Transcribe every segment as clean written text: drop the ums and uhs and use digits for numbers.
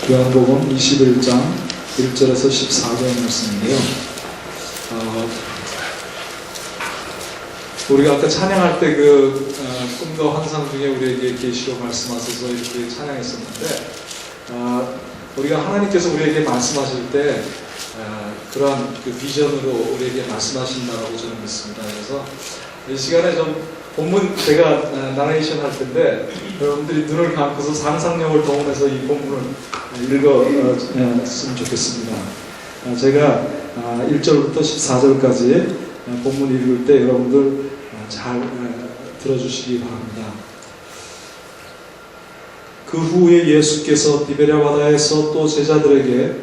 요한복음 21장 1절에서 14절 말씀인데요. 우리가 아까 찬양할 때 꿈과 환상 중에 우리에게 계시로 말씀하셔서 이렇게 찬양했었는데, 우리가 하나님께서 우리에게 말씀하실 때 그러한 비전으로 우리에게 말씀하신다고 저는 믿습니다. 그래서 이 시간에 좀 본문 제가 나레이션 할 텐데 여러분들이 눈을 감고서 상상력을 동원해서 이 본문을 읽었으면 좋겠습니다. 제가 1절부터 14절까지 본문 읽을 때 여러분들 잘 들어주시기 바랍니다. 그 후에 예수께서 디베랴 바다에서 또 제자들에게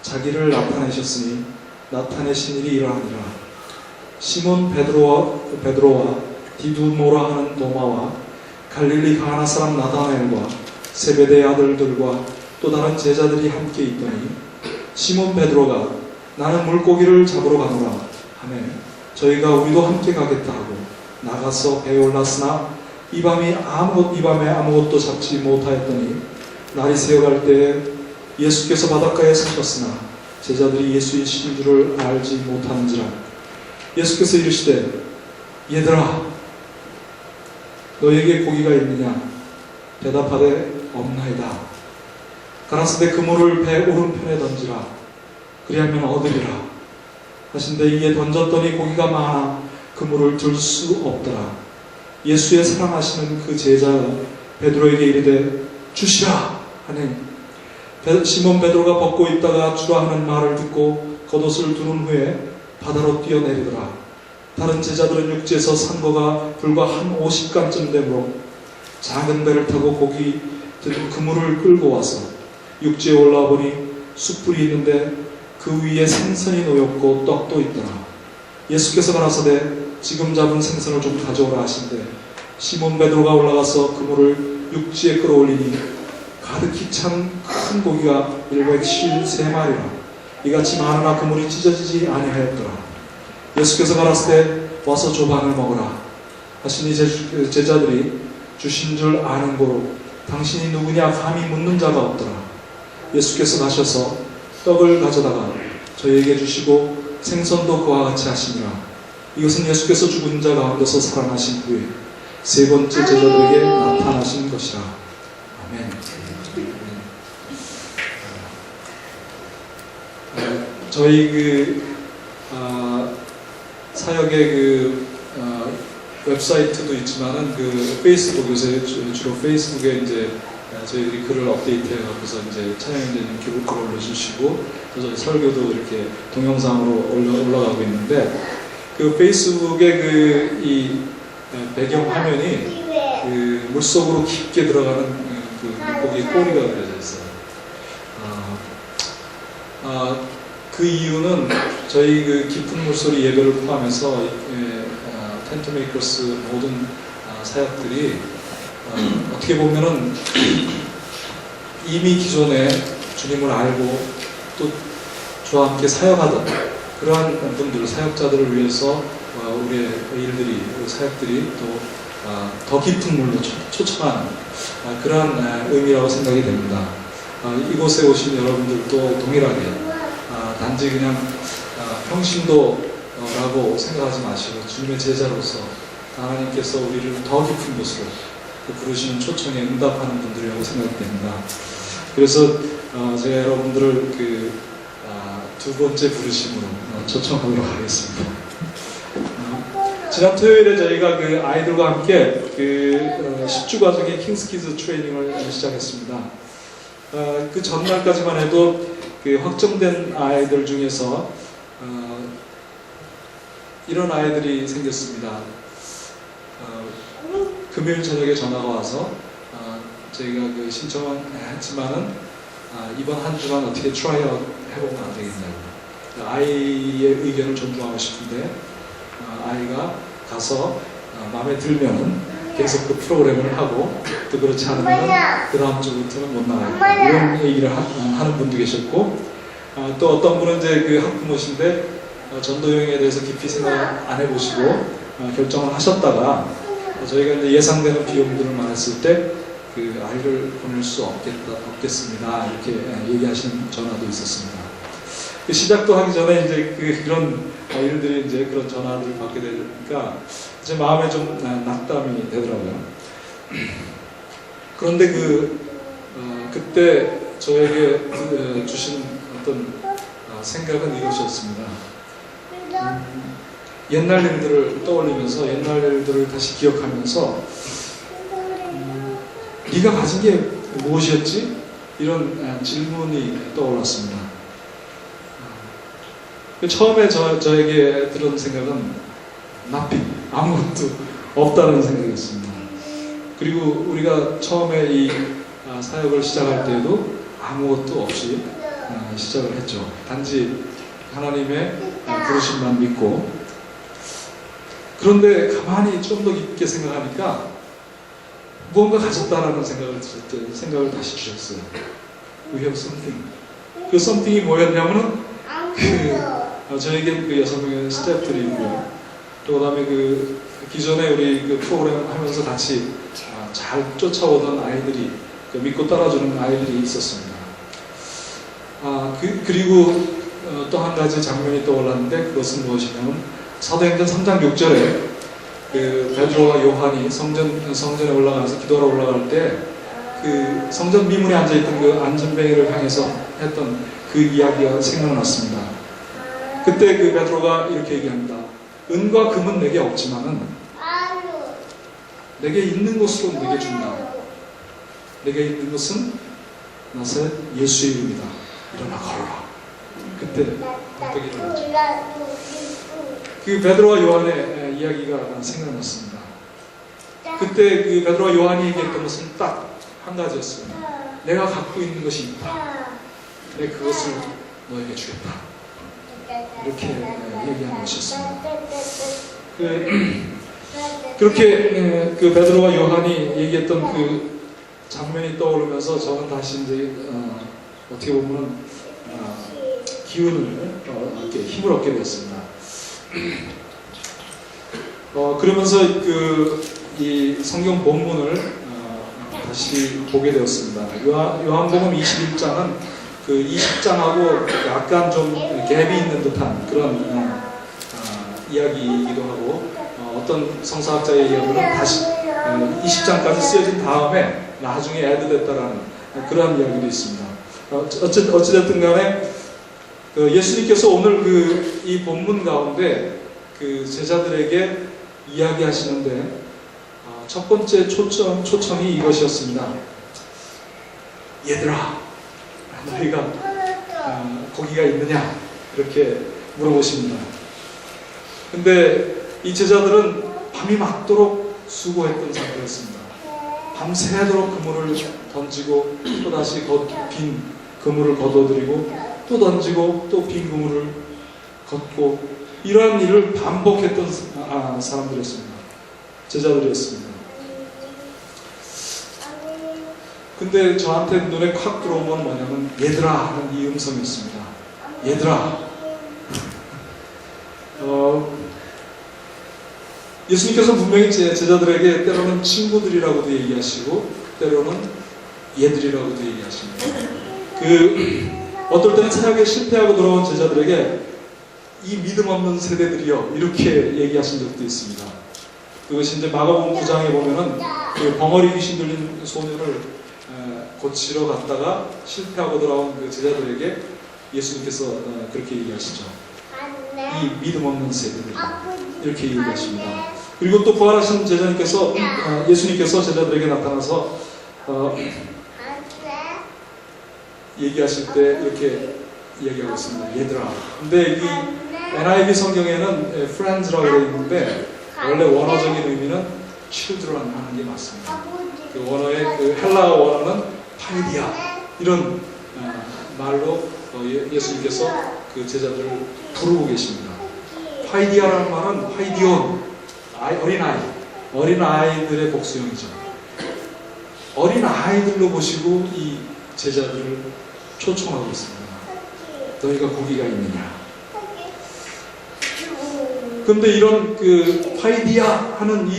자기를 나타내셨으니 나타내신 일이 이러하니라. 시몬 베드로와 디두모라 하는 도마와 갈릴리 가나 사람 나다나엘과 세베대의 아들들과 또 다른 제자들이 함께 있더니 시몬 베드로가 나는 물고기를 잡으러 가노라 하매 저희가 우리도 함께 가겠다 하고 나가서 배에 올랐으나 이 밤에 아무것도 잡지 못하였더니 날이 새어갈 때에 예수께서 바닷가에 서셨으나 제자들이 예수이신 줄을 알지 못하는지라. 예수께서 이르시되 얘들아 너에게 고기가 있느냐? 대답하되 없나이다. 가라사대 그물을 배 오른편에 던지라. 그리하면 얻으리라 하신데 이에 던졌더니 고기가 많아 그물을 들 수 없더라. 예수의 사랑하시는 그 제자가 베드로에게 이르되 주시라 하니 시몬 베드로가 벗고 있다가 주라 하는 말을 듣고 겉옷을 두른 후에 바다로 뛰어내리더라. 다른 제자들은 육지에서 산 거가 불과 한 50간쯤 되므로 작은 배를 타고 고기 든 그물을 끌고 와서 육지에 올라와 보니 숯불이 있는데 그 위에 생선이 놓였고 떡도 있더라. 예수께서 가라사대 지금 잡은 생선을 좀 가져오라 하신대 시몬 베드로가 올라가서 그물을 육지에 끌어올리니 가득히 찬 큰 고기가 153마리라. 이같이 많으나 그물이 찢어지지 아니하였더라. 예수께서 가라사대 와서 조반을 먹으라 하시니 제자들이 주신 줄 아는 고로 당신이 누구냐 감히 묻는 자가 없더라. 예수께서 가셔서 떡을 가져다가 저희에게 주시고 생선도 그와 같이 하시니라. 이것은 예수께서 죽은 자 가운데서 살아나신 후에 세 번째 제자들에게 나타나신 것이라. 아멘. 저희 사역의 웹사이트도 있지만은 페이스북 요새 주로 페이스북에 이제 저희들이 글을 업데이트해 갖고서 이제 찬양인재님 글을 올려주시고 또 저희 설교도 이렇게 동영상으로 올라가고 있는데 페이스북에 이 배경 화면이 물속으로 깊게 들어가는 물고기 꼬리가 그려져 있어요. 그 이유는 저희 깊은 물소리 예배를 포함해서 텐트메이커스 모든 사역들이 어떻게 보면은 이미 기존에 주님을 알고 또 저와 함께 사역하던 그러한 분들, 사역자들을 위해서 우리의 사역들이 또 더 깊은 물로 초청하는 그러한 의미라고 생각이 됩니다. 이곳에 오신 여러분들도 동일하게 단지 그냥 평신도라고 생각하지 마시고 주님의 제자로서 하나님께서 우리를 더 깊은 곳으로 부르시는 초청에 응답하는 분들이라고 생각이 됩니다. 그래서 제가 여러분들을 두 번째 부르심으로 초청하도록 하겠습니다. 지난 토요일에 저희가 아이들과 함께 10주 과정의 킹스키즈 트레이닝을 시작했습니다. 그 전날까지만 해도 확정된 아이들 중에서 이런 아이들이 생겼습니다. 금요일 저녁에 전화가 와서 저희가 신청은 했지만은 이번 한 주만 어떻게 트라이아웃 해보면 안 되겠냐고. 아이의 의견을 존중하고 싶은데 아이가 가서 마음에 들면은 계속 프로그램을 하고 또 그렇지 않으면 그 다음 주부터는 못 나가겠다 이런 얘기를 하는 분도 계셨고 또 어떤 분은 이제 학부모신데 전도여행에 대해서 깊이 생각 안 해보시고 결정을 하셨다가 저희가 이제 예상되는 비용들을 말했을 때 그 아이를 보낼 수 없겠습니다. 이렇게 얘기하신 전화도 있었습니다. 그 시작도 하기 전에 이제 그런 일들이 이제 그런 전화들을 받게 되니까 제 마음에 좀 낙담이 되더라고요. 그런데 그때 저에게 주신 어떤 생각은 이것이었습니다. 옛날 일들을 떠올리면서 옛날 일들을 다시 기억하면서 네가 가진 게 무엇이었지? 이런 질문이 떠올랐습니다. 처음에 저에게 들은 생각은 nothing, 아무것도 없다는 생각이었습니다. 그리고 우리가 처음에 이 사역을 시작할 때에도 아무것도 없이 시작을 했죠. 단지 하나님의 부르심만 믿고. 그런데 가만히 좀 더 깊게 생각하니까 무언가 가졌다라는 생각을 다시 주셨어요. We have something. 그 something이 뭐였냐면은 저에게 그 6명의 스태프들이 있고요. 또 그다음에 기존에 우리 프로그램 하면서 같이 잘 쫓아오던 아이들이 믿고 따라주는 아이들이 있었습니다. 그리고 또 한 가지 장면이 떠올랐는데 그것은 무엇이냐면 사도행전 3장 6절에 베드로와 요한이 성전에 올라가서 기도하러 올라갈 때 성전 미문에 앉아있던 안전뱅이를 향해서 했던 그 이야기가 생각났습니다. 그때 베드로가 이렇게 얘기합니다. 은과 금은 내게 없지만은 내게 있는 것으로 내게 준다. 내게 있는 것은 나사렛 예수의 이름이다. 일어나 걸어라. 그때 어떻게 일어났죠? 베드로와 요한의 이야기가 생각났습니다. 그때 베드로와 요한이 얘기했던 것은 딱 한 가지였습니다. 내가 갖고 있는 것이 있다. 내가 그것을 너에게 주겠다. 이렇게 얘기한 것이었습니다. 그렇게 베드로와 요한이 얘기했던 장면이 떠오르면서 저는 다시 이제 어떻게 보면 기운을 힘을 얻게 되었습니다. 그러면서 이 성경 본문을 다시 보게 되었습니다. 요한복음 21장은 20장하고 약간 좀 갭이 있는 듯한 그런 이야기이기도 하고 어떤 성서학자의 이야기는 다시 20장까지 쓰여진 다음에 나중에 애드됐다라는 그런 이야기도 있습니다. 어찌됐든 간에 예수님께서 오늘 이 본문 가운데 제자들에게 이야기하시는데 첫 번째 초청이 이것이었습니다. 얘들아, 너희가 거기가 있느냐? 이렇게 물어보십니다. 근데 이 제자들은 밤이 맞도록 수고했던 상태였습니다. 밤새도록 그물을 던지고 또다시 빈 그물을 걷어들이고 또 던지고 또 빈 그물을 걷고 이러한 일을 반복했던 사람들이었습니다. 제자들이었습니다. 근데 저한테 눈에 콱 들어온 건 뭐냐면 얘들아 하는 이 음성이었습니다. 얘들아. 예수님께서 분명히 제자들에게 때로는 친구들이라고도 얘기하시고 때로는 얘들이라고도 얘기하십니다. 어떨 때는 사역에 실패하고 돌아온 제자들에게 이 믿음 없는 세대들이여 이렇게 얘기하신 적도 있습니다. 그것이 이제 마가복음 9장에 보면은 벙어리 귀신 들린 소년을 고치러 갔다가 실패하고 돌아온 제자들에게 예수님께서 그렇게 얘기하시죠. 이 믿음 없는 세대들 이렇게 얘기하십니다. 그리고 또 부활하신 예수님께서 제자들에게 나타나서 얘기하실 때 이렇게 이야기하고 있습니다. 얘들아. 근데 이 NIV 성경에는 friends라고 되어 있는데 원래 원어적인 의미는 children 하는 게 맞습니다. 원어의 헬라어 원어는 파이디아 이런 말로 예수님께서 제자들을 부르고 계십니다. 파이디아라는 말은 파이디온, 어린아이들의 복수형이죠. 어린아이들로 보시고 이 제자들을 초청하고 있습니다. 너희가 고기가 있느냐? 근데 이런 파이디아 하는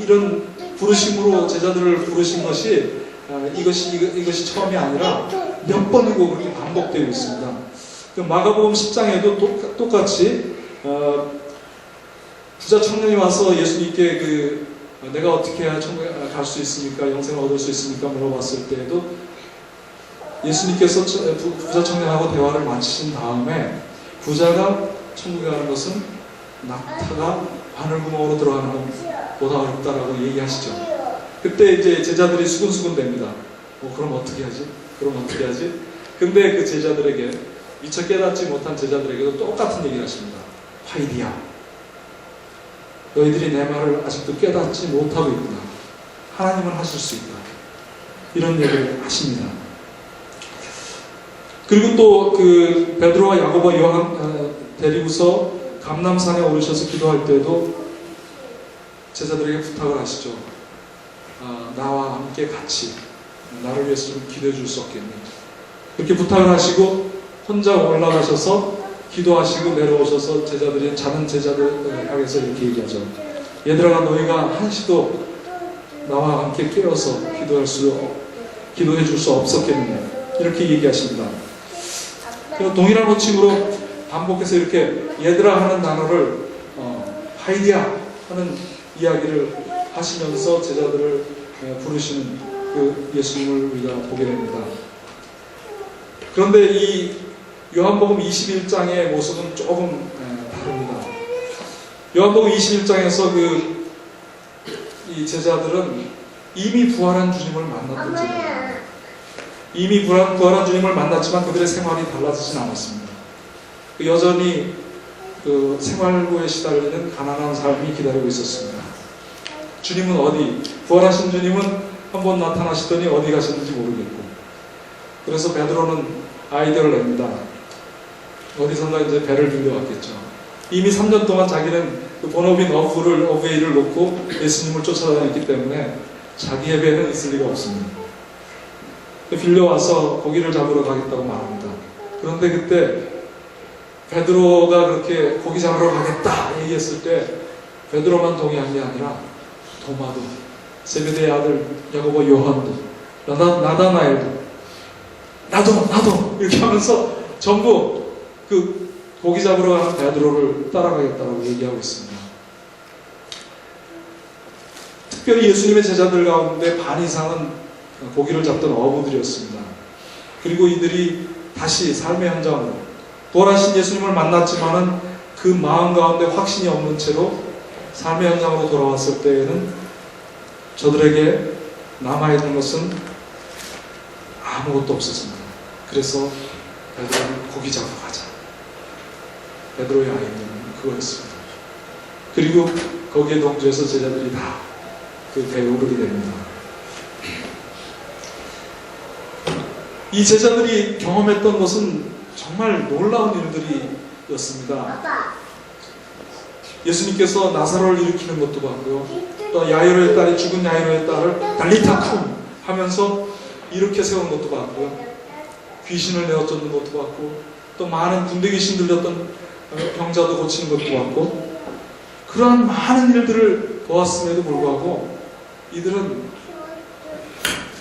이런 부르심으로 제자들을 부르신 것이 이것이 처음이 아니라 몇 번이고 그렇게 반복되고 있습니다. 마가복음 10장에도 똑같이 부자 청년이 와서 예수님께 내가 어떻게 해야 천국에 갈 수 있습니까? 영생을 얻을 수 있습니까? 물어봤을 때에도 예수님께서 부자 청년하고 대화를 마치신 다음에 부자가 천국에 가는 것은 낙타가 바늘구멍으로 들어가는 것보다 어렵다라고 얘기하시죠. 그때 이제 제자들이 수근수근 됩니다. 그럼 어떻게 하지? 그럼 어떻게 하지? 근데 그 제자들에게, 미처 깨닫지 못한 제자들에게도 똑같은 얘기를 하십니다. 화이디야, 너희들이 내 말을 아직도 깨닫지 못하고 있구나. 하나님은 하실 수 있다. 이런 얘기를 하십니다. 그리고 또 그 베드로와 야고보와 요한 데리고서 감람산에 오르셔서 기도할 때도 제자들에게 부탁을 하시죠. 나와 함께 같이 나를 위해서 좀 기도해 줄 수 없겠니? 그렇게 부탁을 하시고 혼자 올라가셔서 기도하시고 내려오셔서 자는 제자들 향해서 이렇게 얘기하죠. 얘들아, 너희가 한시도 나와 함께 깨어서 기도해 줄 수 없었겠느냐? 이렇게 얘기하십니다. 동일한 호칭으로 반복해서 이렇게 얘들아 하는 단어를 하이디야 하는 이야기를 하시면서 제자들을 부르시는 그 예수님을 우리가 보게 됩니다. 그런데 이 요한복음 21장의 모습은 조금 다릅니다. 요한복음 21장에서 이 제자들은 이미 부활한 주님을 만났던 제자들입니다. 이미 부활한 주님을 만났지만 그들의 생활이 달라지진 않았습니다. 여전히 그 생활고에 시달리는 가난한 삶이 기다리고 있었습니다. 주님은 부활하신 주님은 한번 나타나시더니 어디 가셨는지 모르겠고, 그래서 베드로는 아이디어를 냅니다. 어디선가 이제 배를 빌려왔겠죠. 이미 3년 동안 자기는 그 본업인 어부웨이를 놓고 예수님을 쫓아다녔기 때문에 자기의 배는 있을 리가 없습니다. 빌려와서 고기를 잡으러 가겠다고 말합니다. 그런데 그때 베드로가 그렇게 고기 잡으러 가겠다 얘기했을 때 베드로만 동의한 게 아니라 도마도, 세베대의 아들 야고보, 요한도, 나다나엘도, 나도 이렇게 하면서 전부 그 고기 잡으러 가는 베드로를 따라가겠다라고 얘기하고 있습니다. 특별히 예수님의 제자들 가운데 반 이상은 고기를 잡던 어부들이었습니다. 그리고 이들이 다시 삶의 현장으로, 부활하신 예수님을 만났지만은 그 마음 가운데 확신이 없는 채로 삶의 현장으로 돌아왔을 때에는 저들에게 남아있는 것은 아무것도 없었습니다. 그래서 베드로는 고기 잡으러 가자. 베드로의 아이디어는 그거였습니다. 그리고 거기에 동조해서 제자들이 다 그 배에 오르게 됩니다. 이 제자들이 경험했던 것은 정말 놀라운 일들이었습니다. 예수님께서 나사로를 일으키는 것도 봤고요. 또 야이로의 딸이, 죽은 야이로의 딸을 달리타쿰 하면서 일으켜 세우는 것도 봤고요. 귀신을 내어쫓는 것도 봤고, 또 많은 군대 귀신 들렸던 병자도 고치는 것도 봤고, 그러한 많은 일들을 보았음에도 불구하고 이들은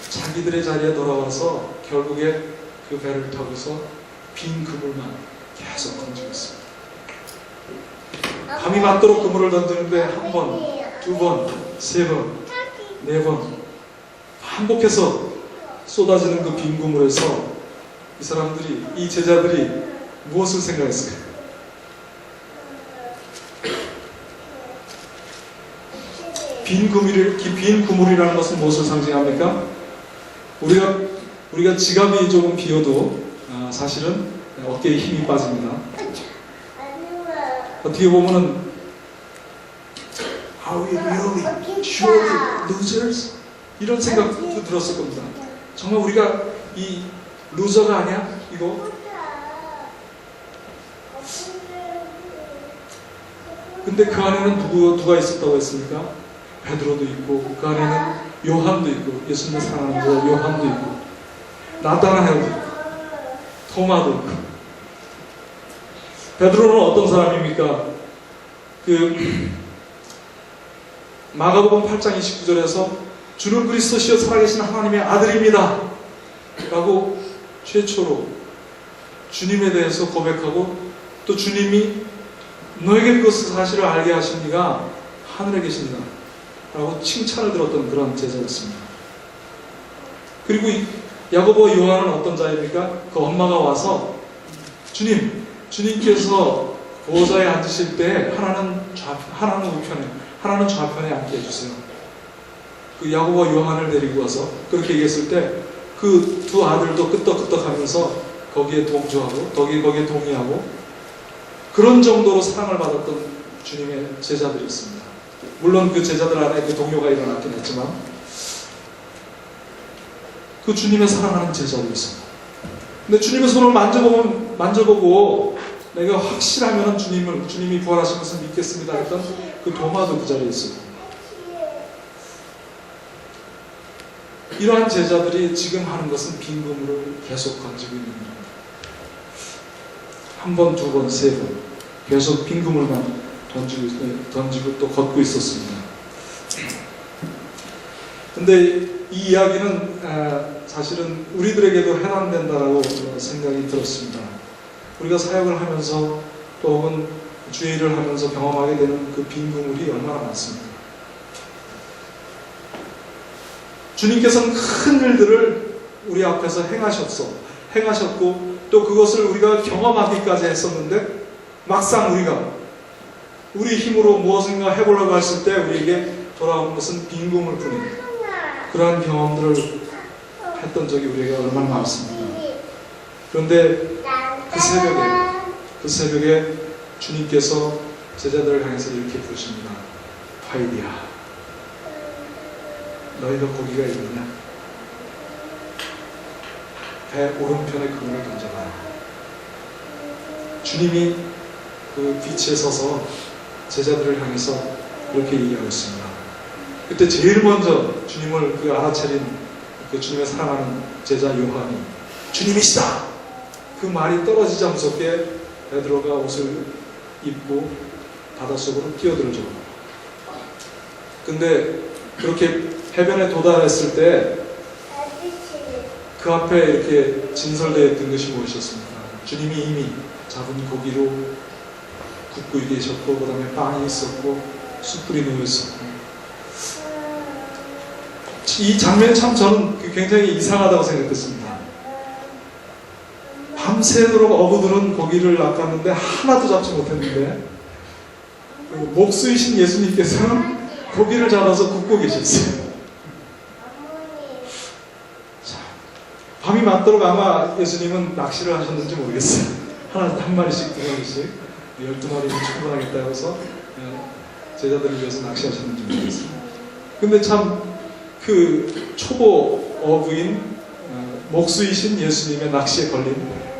자기들의 자리에 돌아와서 결국에 그 배를 타고서 빈 그물만 계속 던지고 있습니다. 밤이 맞도록 그물을 던지는데 한 번, 두 번, 세 번, 네 번 반복해서 쏟아지는 그 빈 그물에서 이 제자들이 무엇을 생각했을까요? 빈 그물이라는 것은 무엇을 상징합니까? 우리가 지갑이 조금 비어도 사실은 어깨에 힘이 빠집니다. 어떻게 보면은 Are we really surely losers? 이런 생각도 들었을 겁니다. 정말 우리가 이 루저가 아니야? 이거? 근데 그 안에는 누가 있었다고 했습니까? 베드로도 있고, 그 안에는 요한도 있고, 예수님을 사랑하는 자 요한도 있고, 나다나엘도 있고, 토마도 있고. 베드로는 어떤 사람입니까? 마가복음 8장 29절에서 주는 그리스도시요 살아계신 하나님의 아들입니다 라고 최초로 주님에 대해서 고백하고, 또 주님이 너에게 그것을 사실을 알게 하신 이가 하늘에 계신다 라고 칭찬을 들었던 그런 제자였습니다. 그리고 야고보와 요한은 어떤 자입니까? 그 엄마가 와서 주님께서 보좌에 앉으실 때 하나는 우편에, 하나는 좌편에 앉게 해주세요. 그 야고보와 요한을 데리고 와서 그렇게 얘기했을 때 그 두 아들도 끄떡끄떡하면서 거기에 동조하고 거기에 동의하고, 그런 정도로 사랑을 받았던 주님의 제자들이었습니다. 물론 그 제자들 안에 그 동요가 일어났긴 했지만 그 주님의 사랑하는 제자들이었습니다. 근데 주님의 손을 만져보고 내가 확실하면 주님이 부활하신 것을 믿겠습니다 했던 그 도마도 그 자리에 있었고, 이러한 제자들이 지금 하는 것은 빈금으로 계속 던지고 있는 겁니다. 한 번, 두 번, 세 번 계속 빈금을만 던지고 또 걷고 있었습니다. 근데 이 이야기는 사실은 우리들에게도 해당된다라고 생각이 들었습니다. 우리가 사역을 하면서 또 혹은 주의 일을 하면서 경험하게 되는 그 빈그물이 얼마나 많습니까? 주님께서는 큰 일들을 우리 앞에서 행하셨고 또 그것을 우리가 경험하기까지 했었는데, 막상 우리 힘으로 무엇인가 해보려고 했을 때 우리에게 돌아온 것은 빈금을 뿐인 그러한 경험들을 했던 적이 우리에게 얼마나 많습니다. 그런데 그 새벽에 주님께서 제자들을 향해서 이렇게 부르십니다. 화이디야, 너희가 고기가 있느냐? 배 오른편에 그물을 던져라. 주님이 그 빛에 서서 제자들을 향해서 그렇게 얘기하고 있습니다. 그때 제일 먼저 주님을 알아차린 그 주님의 사랑하는 제자 요한이 주님이시다! 그 말이 떨어지자 무섭게 베드로가 옷을 입고 바닷속으로 뛰어들죠. 근데 그렇게 해변에 도달했을 때 그 앞에 이렇게 진설되어 있던 것이 무엇이었습니까? 주님이 이미 잡은 고기로 굽고 계셨고, 그 다음에 빵이 있었고 숯불이 놓여 있었고, 이 장면이 참 저는 굉장히 이상하다고 생각했습니다. 밤새도록 어부들은 고기를 낚았는데 하나도 잡지 못했는데 목수이신 예수님께서는 고기를 잡아서 굽고 계셨어요. 밤이 맞도록 아마 예수님은 낚시를 하셨는지 모르겠어요. 한 마리씩, 두 마리씩, 12마리면 충분하겠다 해서 제자들을 위해서 낚시하셨는지 모르겠어요. 근데 참 그 초보 어부인 목수이신 예수님의 낚시에 걸린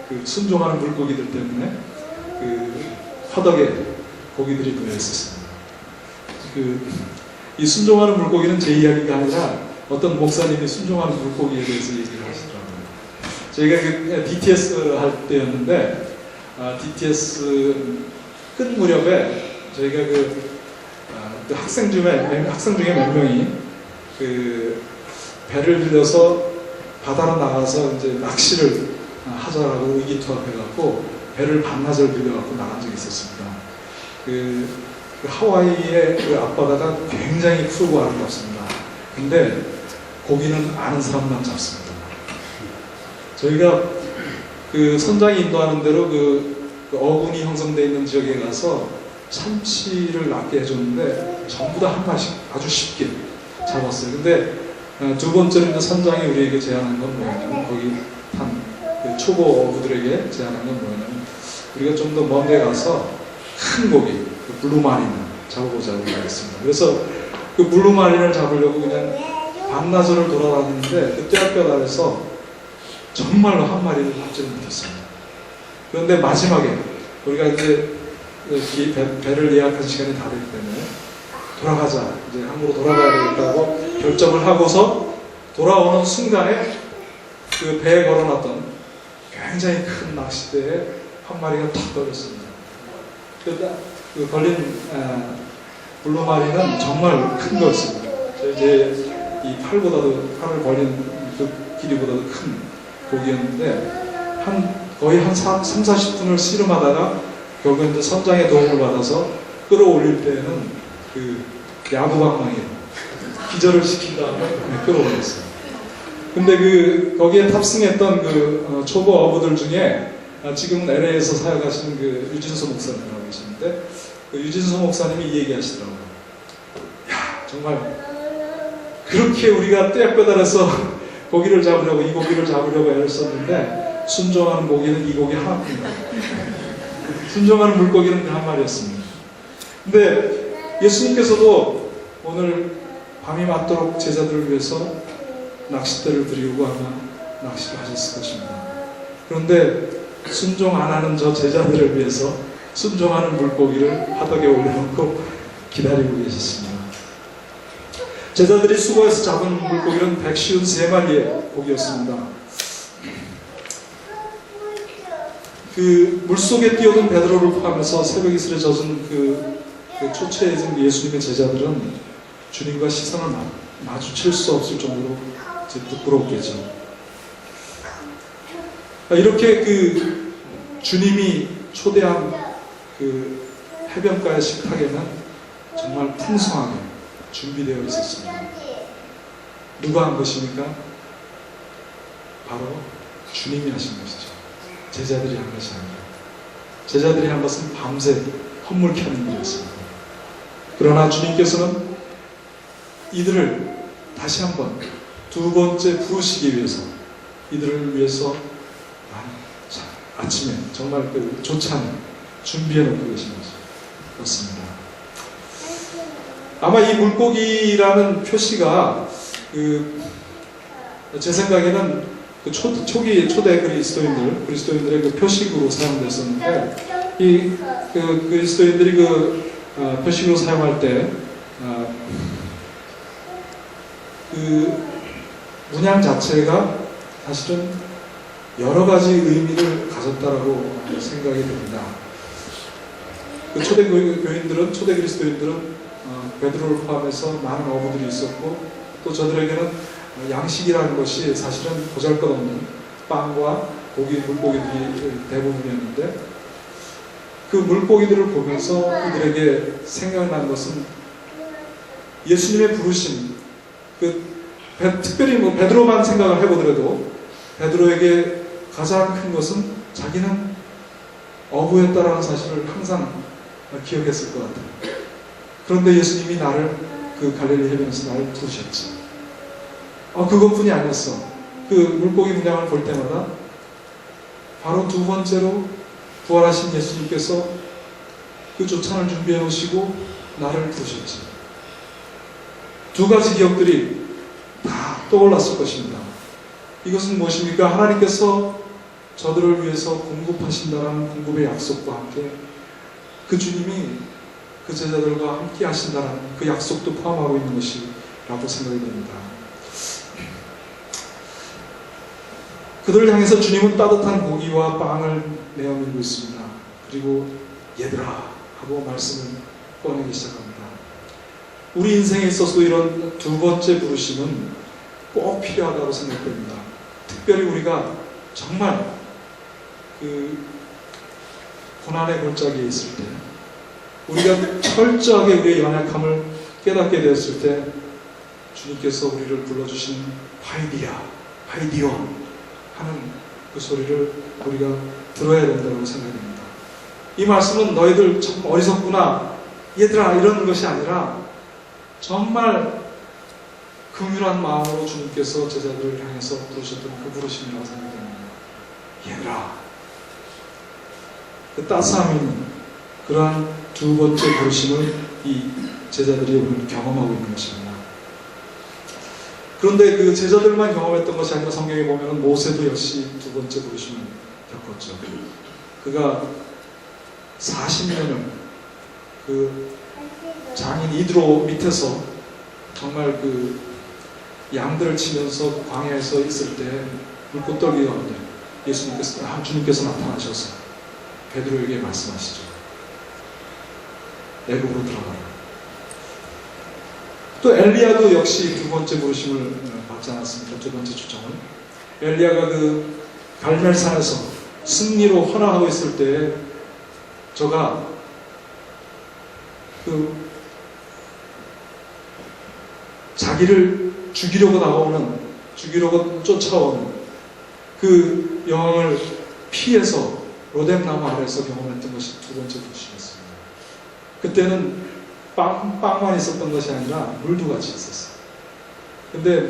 그 순종하는 물고기들 때문에 그 화덕에 고기들이 놓여 있었습니다. 이 순종하는 물고기는 제 이야기가 아니라 어떤 목사님이 순종하는 물고기에 대해서 얘기를 하시더라고요. 저희가 그 DTS 할 때였는데, DTS 끝 무렵에 저희가 그 학생 중에 몇 명이 그 배를 빌려서 바다로 나가서 이제 낚시를 하자라고 의기투합해갖고 배를 반나절 빌려갖고 나간 적이 있었습니다. 그 하와이의 그 앞바다가 굉장히 푸르고 아름답습니다. 근데 고기는 아는 사람만 잡습니다. 저희가 그 선장이 인도하는 대로 그 어군이 형성되어 있는 지역에 가서 참치를 낚게 해줬는데 전부 다 한 마리씩 아주 쉽게 잡았어요. 근데 두 번째로 이제 선장이 우리에게 제안한 건 뭐냐면, 거기 탄 그 초보 어부들에게 제안한 건 뭐냐면, 우리가 좀 더 먼 데 가서 큰 고기, 그 블루마린을 잡아보자고 했습니다. 그래서 그 블루마린을 잡으려고 그냥 반나절을 돌아다니는데 그 떼학볕 아래서 정말로 한 마리를 잡지 못했습니다. 그런데 마지막에 우리가 이제 배를 예약한 시간이 다 됐기 때문에 돌아가자, 이제 항구로 돌아가야 되겠다고 결정을 하고서 돌아오는 순간에 그 배에 걸어놨던 굉장히 큰 낚싯대에 한 마리가 탁 걸렸습니다. 그러다 그 걸린 블루마리는 정말 큰 거였습니다. 이제 이 팔을 벌린 그 길이보다도 큰 고기였는데 거의 한 40분을 씨름하다가 결국 이제 선장의 도움을 받아서 끌어올릴 때는 그 야구방망이로 기절을 시킨 다음에 끌어올렸어요. 근데 거기에 탑승했던 초보 어부들 중에 지금 LA에서 사역하시는 유진수 목사님이라고 계시는데 유진수 목사님이 이 얘기 하시더라고요. 야, 정말 그렇게 우리가 떼빼달아서 고기를 잡으려고 이 고기를 잡으려고 애를 썼는데 순종하는 고기는 이 고기 하나뿐이다. 순종하는 물고기는 그 한 마리였습니다. 근데 예수님께서도 오늘 밤이 맞도록 제자들을 위해서 낚싯대를 들이고 아마 낚시를 하셨을 것입니다. 그런데 순종 안 하는 저 제자들을 위해서 순종하는 물고기를 바닥에 올려놓고 기다리고 계셨습니다. 제자들이 수고해서 잡은 물고기는 153마리의 고기였습니다. 그 물속에 뛰어든 베드로를 포함해서 새벽 이슬에 젖은 그 초췌해진 예수님의 제자들은 주님과 시선을 마주칠 수 없을 정도로 부끄럽겠죠. 이렇게 주님이 초대한 해변가의 식탁에는 정말 풍성하게 준비되어 있었습니다. 누가 한 것입니까? 바로 주님이 하신 것이죠. 제자들이 한 것이 아니라 제자들이 한 것은 밤새 헛물 캐는 일이었습니다. 그러나 주님께서는 이들을 다시 한번 두 번째 부르시기 위해서 이들을 위해서 아침에 정말 조찬을 준비해 놓고 계신 것입니다. 아마 이 물고기라는 표시가 제 생각에는 초기 초대 그리스도인들의 표식으로 사용됐었는데 이 그리스도인들이 표식으로 사용할 때 문양 자체가 사실은 여러 가지 의미를 가졌다라고 생각이 듭니다. 초대 초대 그리스도인들은 베드로를 포함해서 많은 어부들이 있었고 또 저들에게는 양식이라는 것이 사실은 보잘것없는 빵과 물고기들이 대부분이었는데 그 물고기들을 보면서 그들에게 생각난 것은 예수님의 부르심, 특별히 베드로만 생각을 해보더라도 베드로에게 가장 큰 것은 자기는 어부였다라는 사실을 항상 기억했을 것 같아요. 그런데 예수님이 나를 갈릴리 해변에서 나를 부르셨지. 그것뿐이 아니었어. 물고기 문양을 볼 때마다 바로 두 번째로 부활하신 예수님께서 조찬을 준비해 놓으시고 나를 부르셨지. 두 가지 기억들이 다 떠올랐을 것입니다. 이것은 무엇입니까? 하나님께서 저들을 위해서 공급하신다는 공급의 약속과 함께 주님이 제자들과 함께 하신다는 약속도 포함하고 있는 것이라고 생각이 됩니다. 그들을 향해서 주님은 따뜻한 고기와 빵을 내어밀고 있습니다. 그리고 얘들아 하고 말씀을 꺼내기 시작합니다. 우리 인생에 있어서도 이런 두 번째 부르심은 꼭 필요하다고 생각됩니다. 특별히 우리가 정말 고난의 골짜기에 있을 때 우리가 철저하게 우리의 연약함을 깨닫게 되었을 때 주님께서 우리를 불러주신 하이디오 하는 그 소리를 우리가 들어야 된다고 생각합니다. 이 말씀은 너희들 참 어리석구나 얘들아 이러는 것이 아니라 정말 긍휼한 마음으로 주님께서 제자들을 향해서 부르셨던 부르심이라고 생각합니다. 얘들아 따스함이 있는 그러한 두 번째 부르심을 이 제자들이 오늘 경험하고 있는 것입니다. 그런데 제자들만 경험했던 것이 아니라 성경에 보면 모세도 역시 두 번째 부르심을 겪었죠. 그가 40년을 장인 이드로 밑에서 정말 양들을 치면서 광야에서 있을 때 물고떨기 가운데 주님께서 나타나셔서 베드로에게 말씀하시죠. 애굽으로 들어가라. 또 엘리야도 역시 두 번째 부르심을 받지 않았습니까? 두 번째 초청을. 엘리야가 그 갈멜산에서 승리로 헌화하고 있을 때 저가 그 자기를 죽이려고 쫓아오는 그 여왕을 피해서 로뎀나무 아래에서 경험했던 것이 두 번째 부르심이었습니다. 그때는 빵만 있었던 것이 아니라 물도 같이 있었어요. 근데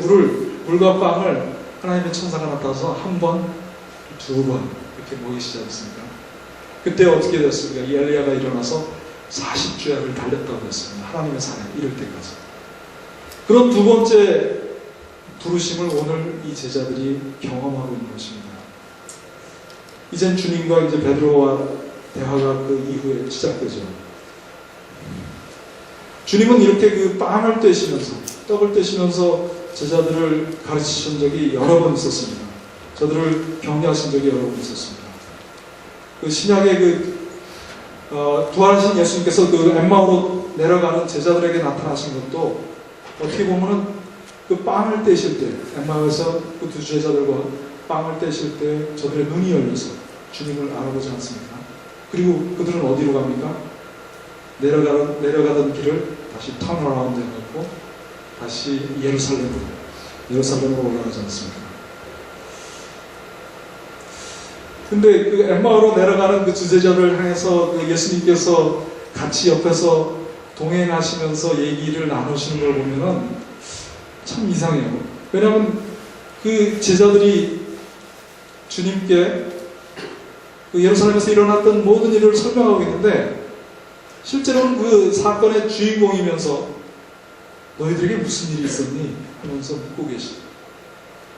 물과 빵을 하나님의 천사가 나타나서 한 번, 두 번 이렇게 먹이기 시작했습니다. 그때 어떻게 됐습니까? 이 엘리야가 일어나서 40주야를 달렸다고 했습니다. 하나님의 산에 이를 때까지. 그런 두 번째 부르심을 오늘 이 제자들이 경험하고 있는 것입니다. 이젠 주님과 이제 베드로와 대화가 그 이후에 시작되죠. 주님은 이렇게 그 빵을 떼시면서, 떡을 떼시면서 제자들을 가르치신 적이 여러 번 있었습니다. 저들을 격려하신 적이 여러 번 있었습니다. 그 신약의 부활하신 예수님께서 그 엠마오로 내려가는 제자들에게 나타나신 것도 어떻게 보면은 그 빵을 떼실 때, 엠마오에서 그 두 제자들과 빵을 떼실 때 저들의 눈이 열려서 주님을 알아보지 않습니까? 그리고 그들은 어디로 갑니까? 내려가던 길을 다시 턴어라운드 해놓고 다시 예루살렘으로 올라가지 않습니까? 근데 그 엠마오로 내려가는 그 두 제자를 향해서 그 예수님께서 같이 옆에서 동행하시면서 얘기를 나누시는 걸 보면은 참 이상해요. 왜냐하면 그 제자들이 주님께 그 예루살렘에서 일어났던 모든 일을 설명하고 있는데 실제로는 그 사건의 주인공이면서 너희들에게 무슨 일이 있었니? 하면서 묻고 계시죠.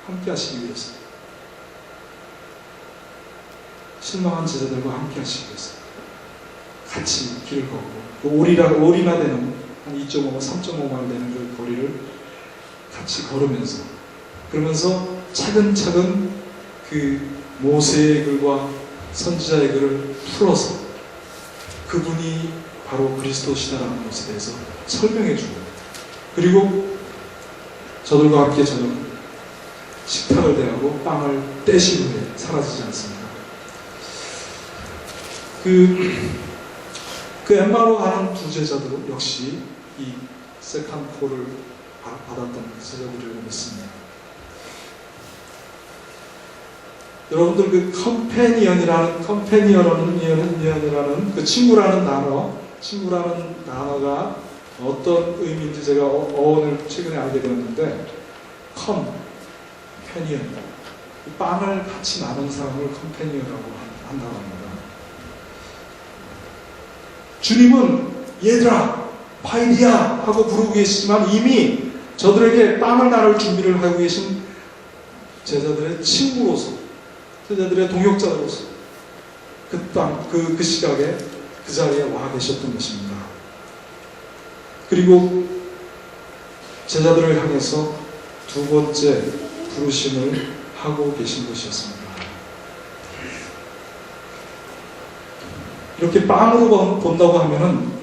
함께 하시기 위해서. 실망한 제자들과 함께 하시기 위해서. 같이 길을 걷고 그 오리나 되는 한 2.5마, 3.5마일 되는 그 거리를 같이 걸으면서 그러면서 차근차근 그 모세의 글과 선지자의 글을 풀어서 그분이 바로 그리스도시다라는 것에 대해서 설명해 주고 그리고 저들과 함께 저는 식탁을 대하고 빵을 떼신 후에 사라지지 않습니다. 그 엠마오로 가는 두 제자들은 역시 이 세컨콜을 받았던 제자들이라고 믿습니다. 여러분들 그 컴패니언이라는 그 친구라는 단어가 어떤 의미인지 제가 어원을 최근에 알게 되었는데 컴패니언 빵을 같이 나눈 사람을 컴패니언이라고 한다고 합니다. 주님은 얘들아 파이디야 하고 부르고 계시지만 이미 저들에게 빵을 나눌 준비를 하고 계신 제자들의 친구로서 제자들의 동역자로서 그 시각에 그 자리에 와 계셨던 것입니다. 그리고 제자들을 향해서 두 번째 부르심을 하고 계신 것이었습니다. 이렇게 빵으로 본다고 하면은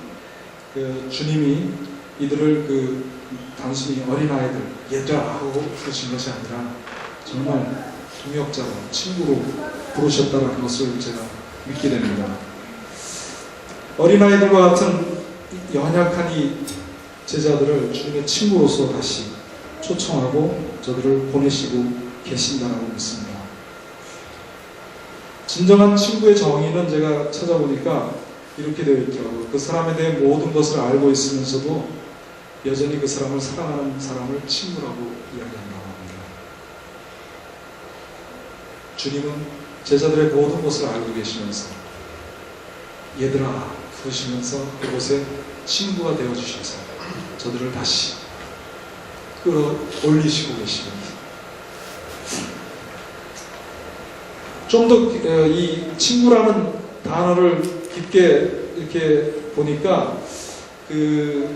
주님이 이들을 단순히 어린아이들 얘들아 하고 부르신 것이 아니라 정말 동역자로 친구로 부르셨다는 것을 제가 믿게 됩니다. 어린아이들과 같은 연약한 이 제자들을 주님의 친구로서 다시 초청하고 저들을 보내시고 계신다라고 믿습니다. 진정한 친구의 정의는 제가 찾아보니까 이렇게 되어 있더라고요. 그 사람에 대해 모든 것을 알고 있으면서도 여전히 그 사람을 사랑하는 사람을 친구라고 이야기한다고 합니다. 주님은 제자들의 모든 것을 알고 계시면서 얘들아 부르시면서 그곳에 친구가 되어주셔서 저들을 다시 끌어올리시고 계십니다. 좀 더 이 친구라는 단어를 깊게 이렇게 보니까 그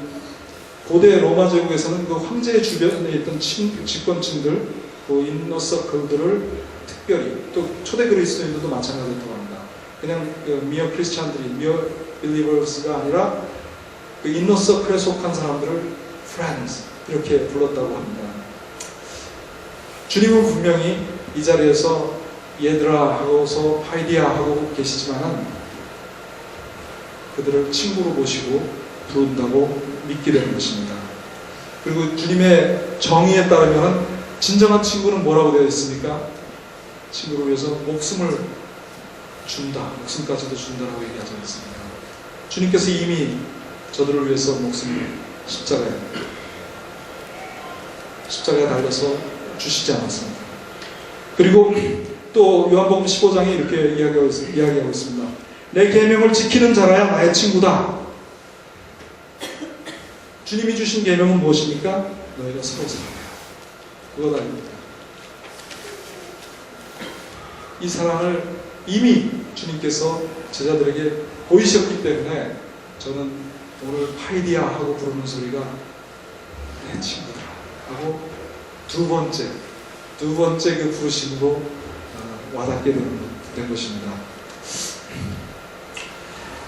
고대 로마 제국에서는 그 황제의 주변에 있던 집권층들, 그 인너서클들을 특별히 또 초대 그리스도인들도 마찬가지였다고 합니다. 그냥 미어 크리스찬들이 미어 빌리버스가 아니라 그 인너서클에 속한 사람들을 friends 이렇게 불렀다고 합니다. 주님은 분명히 이 자리에서 얘들아 하고서 하이디야 하고 계시지만은 그들을 친구로 모시고 부른다고 믿게 되는 것입니다. 그리고 주님의 정의에 따르면 진정한 친구는 뭐라고 되어 있습니까? 친구를 위해서 목숨을 준다, 목숨까지도 준다라고 얘기하지 않습니다. 주님께서 이미 저들을 위해서 목숨을 십자가에 달려서 주시지 않았습니다. 그리고 또 요한복음 15장에 이렇게 이야기하고 있습니다. 내 계명을 지키는 자라야 나의 친구다. 주님이 주신 계명은 무엇입니까? 너희가 서로 사랑해라. 그것 아닙니까? 이 사랑을 이미 주님께서 제자들에게 보이셨기 때문에 저는 오늘 파이디야 하고 부르는 소리가 내 친구다 하고 두 번째 그 부르심으로 와닿게 된 것입니다.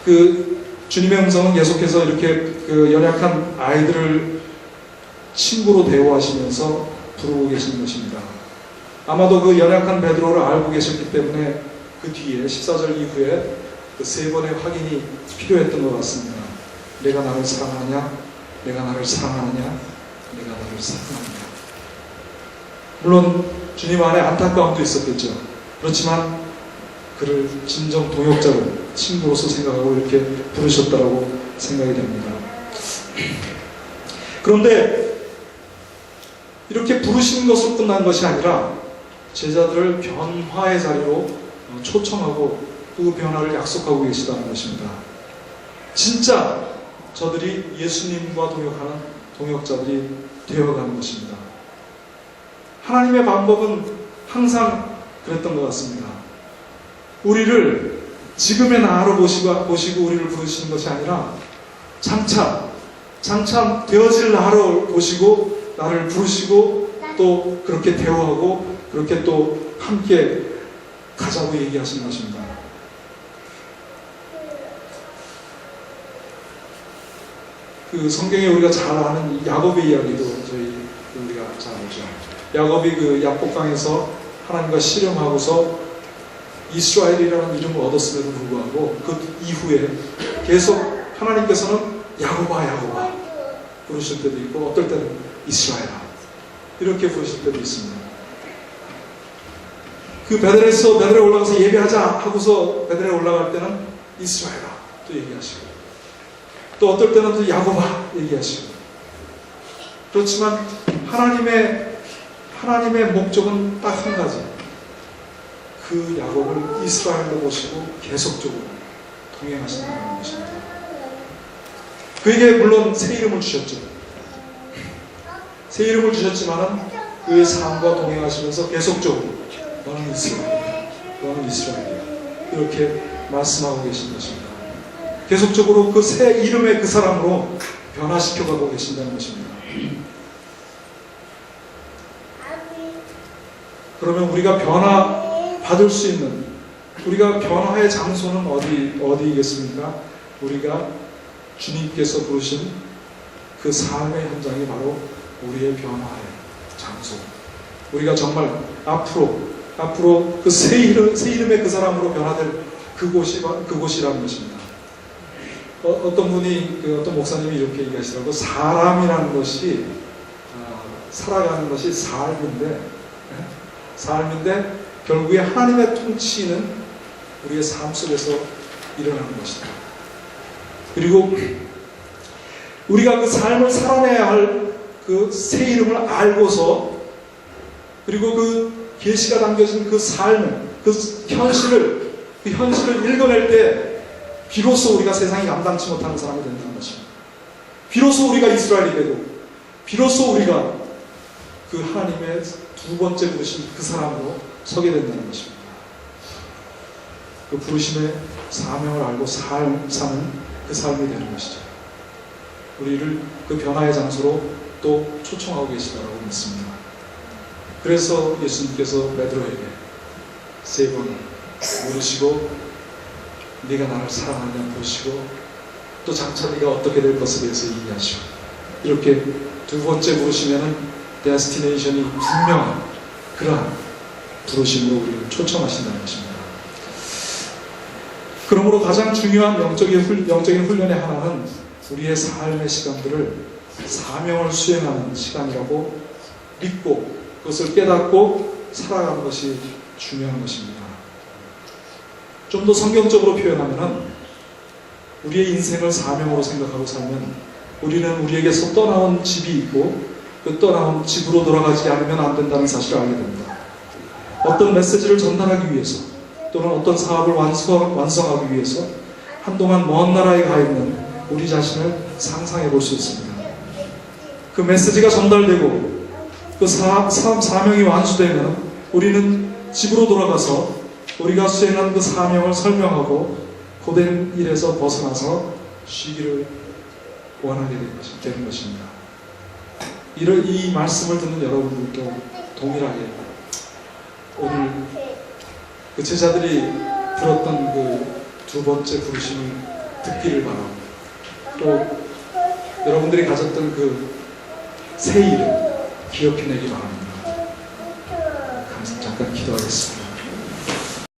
그 주님의 음성은 계속해서 이렇게 그 연약한 아이들을 친구로 대우하시면서 부르고 계시는 것입니다. 아마도 그 연약한 베드로를 알고 계셨기 때문에 그 뒤에 14절 이후에 그 세 번의 확인이 필요했던 것 같습니다. 내가 나를 사랑하느냐? 내가 나를 사랑하느냐? 내가 나를 사랑하느냐? 물론 주님 안에 안타까움도 있었겠죠. 그렇지만 그를 진정 동역자로 친구로서 생각하고 이렇게 부르셨다고 생각이 됩니다. 그런데 이렇게 부르시는 것으로 끝난 것이 아니라 제자들을 변화의 자리로 초청하고 그 변화를 약속하고 계시다는 것입니다. 진짜 저들이 예수님과 동역하는 동역자들이 되어가는 것입니다. 하나님의 방법은 항상 그랬던 것 같습니다. 우리를 지금의 나로 보시고 우리를 부르시는 것이 아니라 장차 되어질 나로 보시고 나를 부르시고 또 그렇게 대우하고 그렇게 또 함께 가자고 얘기하시는 것입니다. 그 성경에 우리가 잘 아는 야곱의 이야기도 우리가 잘 알죠. 야곱이 그 야복강에서 하나님과 씨름하고서 이스라엘이라는 이름을 얻었음에도 불구하고 그 이후에 계속 하나님께서는 야곱아 부르실 때도 있고 어떨 때는 이스라엘아 이렇게 부르실 때도 있습니다. 그 베들에 올라가서 예배하자 하고서 베들에 올라갈 때는 이스라엘아 또 얘기하시고 또 어떨 때는 또 야곱아 얘기하시고 그렇지만 하나님의 목적은 딱 한 가지. 그 야곱을 이스라엘로 모시고 계속적으로 동행하신다는 것입니다. 그에게 물론 새 이름을 주셨죠. 새 이름을 주셨지만은 그의 삶과 동행하시면서 계속적으로 너는 이스라엘이야. 이렇게 말씀하고 계신 것입니다. 계속적으로 그 새 이름의 그 사람으로 변화시켜가고 계신다는 것입니다. 그러면 우리가 받을 수 있는 우리가 변화의 장소는 어디이겠습니까? 우리가 주님께서 부르신 그 삶의 현장이 바로 우리의 변화의 장소. 우리가 정말 앞으로 그 새 이름의 그 사람으로 변화될 그곳이라는 것입니다. 어떤 분이 어떤 목사님이 이렇게 얘기하시더라고. 사람이라는 것이 살아가는 것이 삶인데 결국에 하나님의 통치는 우리의 삶 속에서 일어나는 것이다. 그리고 우리가 그 삶을 살아내야 할 그 새 이름을 알고서 그리고 그 계시가 담겨진 그 삶을 그 현실을 읽어낼 때 비로소 우리가 세상이 감당치 못하는 사람이 된다는 것입니다. 비로소 우리가 이스라엘이 되고 비로소 우리가 그 하나님의 두 번째 부르신 그 사람으로 서게 된다는 것입니다. 그 부르심의 사명을 알고 사는 그 삶이 되는 것이죠. 우리를 그 변화의 장소로 또 초청하고 계시다고 믿습니다. 그래서 예수님께서 베드로에게 세 번 물으시고 네가 나를 사랑하냐 보시고 또 장차 네가 어떻게 될 것에 대해서 얘기하시고 이렇게 두 번째 부르시면은 데스티네이션이 분명한 그러한 부르심으로 우리를 초청하신다는 것입니다. 그러므로 가장 중요한 영적인 훈련의 하나는 우리의 삶의 시간들을 사명을 수행하는 시간이라고 믿고 그것을 깨닫고 살아가는 것이 중요한 것입니다. 좀 더 성경적으로 표현하면 우리의 인생을 사명으로 생각하고 살면 우리는 우리에게서 떠나온 집이 있고 그 떠나온 집으로 돌아가지 않으면 안 된다는 사실을 알게 됩니다. 어떤 메시지를 전달하기 위해서 또는 어떤 사업을 완성하기 위해서 한동안 먼 나라에 가 있는 우리 자신을 상상해 볼 수 있습니다. 그 메시지가 전달되고 그 사명이 완수되면 우리는 집으로 돌아가서 우리가 수행한 그 사명을 설명하고 고된 일에서 벗어나서 쉬기를 원하게 되는 것입니다. 이 말씀을 듣는 여러분들도 동일하게 오늘 그 제자들이 들었던 그 두 번째 부르심을 듣기를 바랍니다. 또 여러분들이 가졌던 그 새 이름 기억해내기 바랍니다. 잠깐 기도하겠습니다.